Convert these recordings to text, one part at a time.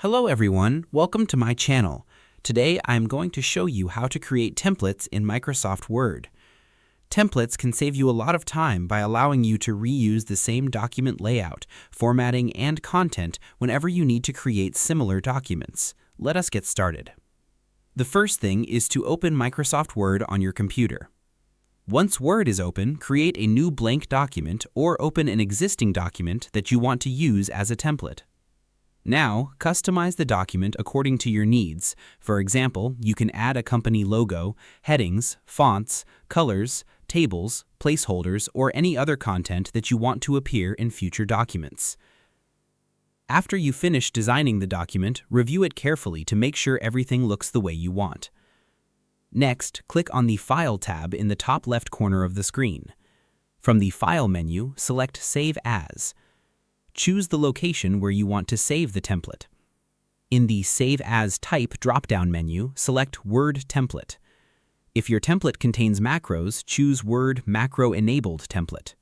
Hello everyone, welcome to my channel. Today I'm going to show you how to create templates in Microsoft Word. Templates can save you a lot of time by allowing you to reuse the same document layout, formatting, and content whenever you need to create similar documents. Let us get started. The first thing is to open Microsoft Word on your computer. Once Word is open, create a new blank document or open an existing document that you want to use as a template. Now, customize the document according to your needs. For example, you can add a company logo, headings, fonts, colors, tables, placeholders, or any other content that you want to appear in future documents. After you finish designing the document, review it carefully to make sure everything looks the way you want. Next, click on the File tab in the top left corner of the screen. From the File menu, select Save As. Choose the location where you want to save the template. In the Save As Type drop-down menu, select Word Template. If your template contains macros, choose Word Macro Enabled Template.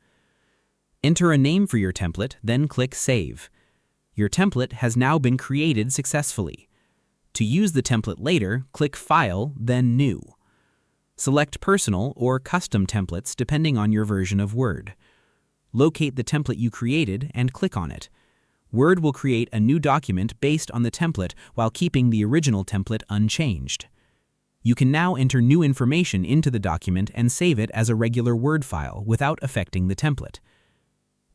Enter a name for your template, then click Save. Your template has now been created successfully. To use the template later, click File, then New. Select Personal or Custom Templates depending on your version of Word. Locate the template you created and click on it. Word will create a new document based on the template while keeping the original template unchanged. You can now enter new information into the document and save it as a regular Word file without affecting the template.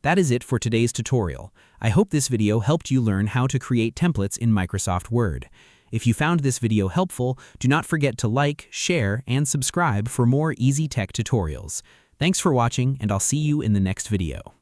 That is it for today's tutorial. I hope this video helped you learn how to create templates in Microsoft Word. If you found this video helpful, do not forget to like, share, and subscribe for more easy tech tutorials. Thanks for watching, and I'll see you in the next video.